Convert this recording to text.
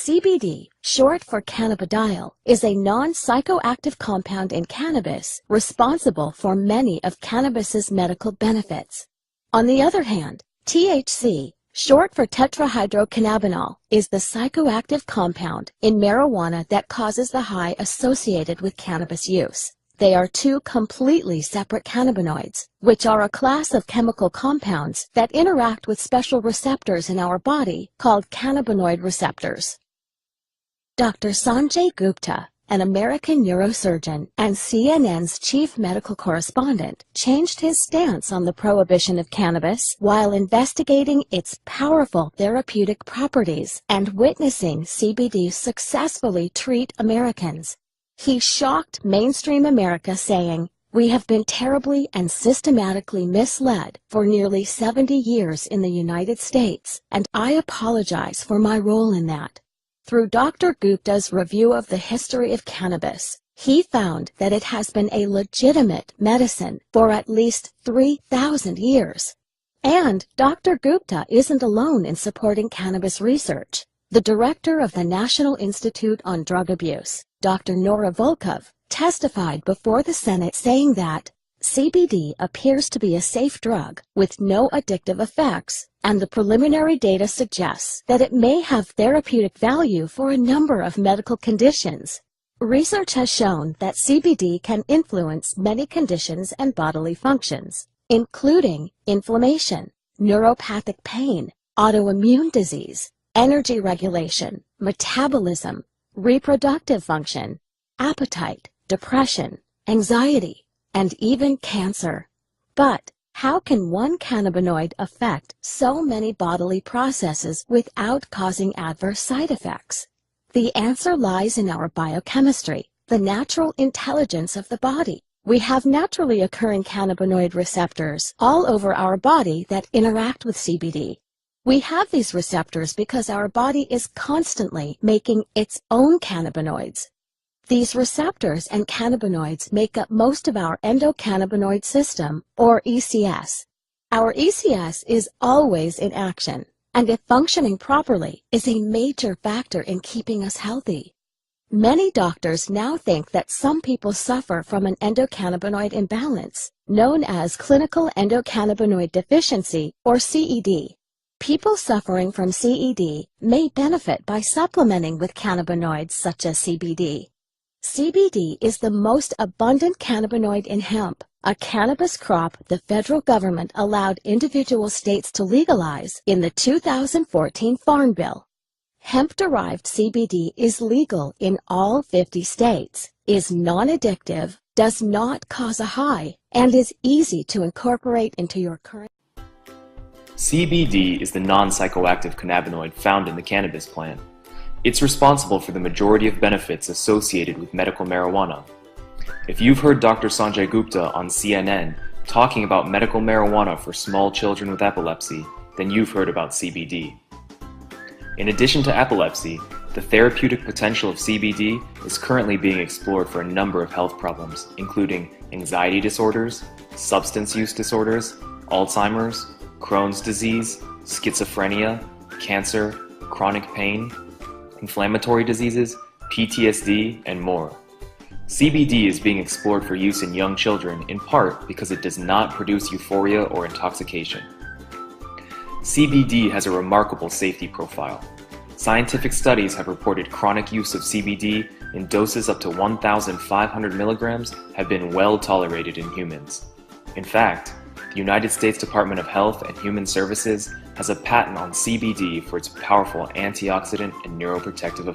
CBD, short for cannabidiol, is a non-psychoactive compound in cannabis responsible for many of cannabis's medical benefits. On the other hand, THC, short for tetrahydrocannabinol, is the psychoactive compound in marijuana that causes the high associated with cannabis use. They are two completely separate cannabinoids, which are a class of chemical compounds that interact with special receptors in our body called cannabinoid receptors. Dr. Sanjay Gupta, an American neurosurgeon and CNN's chief medical correspondent, changed his stance on the prohibition of cannabis while investigating its powerful therapeutic properties and witnessing CBD successfully treat Americans. He shocked mainstream America, saying, "We have been terribly and systematically misled for nearly 70 years in the United States, and I apologize for my role in that." Through Dr. Gupta's review of the history of cannabis, he found that it has been a legitimate medicine for at least 3,000 years. And Dr. Gupta isn't alone in supporting cannabis research. The director of the National Institute on Drug Abuse, Dr. Nora Volkov, testified before the Senate saying that CBD appears to be a safe drug with no addictive effects, and the preliminary data suggests that it may have therapeutic value for a number of medical conditions. Research has shown that CBD can influence many conditions and bodily functions, including inflammation, neuropathic pain, autoimmune disease, energy regulation, metabolism, reproductive function, appetite, depression, anxiety, and even cancer. But how can one cannabinoid affect so many bodily processes without causing adverse side effects? The answer lies in our biochemistry, the natural intelligence of the body. We have naturally occurring cannabinoid receptors all over our body that interact with CBD. We have these receptors because our body is constantly making its own cannabinoids. These receptors and cannabinoids make up most of our endocannabinoid system, or ECS. Our ECS is always in action, and if functioning properly, is a major factor in keeping us healthy. Many doctors now think that some people suffer from an endocannabinoid imbalance, known as clinical endocannabinoid deficiency, or CED. People suffering from CED may benefit by supplementing with cannabinoids such as CBD. CBD is the most abundant cannabinoid in hemp, a cannabis crop the federal government allowed individual states to legalize in the 2014 Farm Bill. Hemp-derived CBD is legal in all 50 states, is non-addictive, does not cause a high, and is easy to incorporate into your current. CBD is the non-psychoactive cannabinoid found in the cannabis plant. It's responsible for the majority of benefits associated with medical marijuana. If you've heard Dr. Sanjay Gupta on CNN talking about medical marijuana for small children with epilepsy, then you've heard about CBD. In addition to epilepsy, the therapeutic potential of CBD is currently being explored for a number of health problems, including anxiety disorders, substance use disorders, Alzheimer's, Crohn's disease, schizophrenia, cancer, chronic pain, inflammatory diseases, PTSD, and more. CBD is being explored for use in young children in part because it does not produce euphoria or intoxication. CBD has a remarkable safety profile. Scientific studies have reported chronic use of CBD in doses up to 1,500 milligrams have been well tolerated in humans. In fact, the United States Department of Health and Human Services has a patent on CBD for its powerful antioxidant and neuroprotective effects.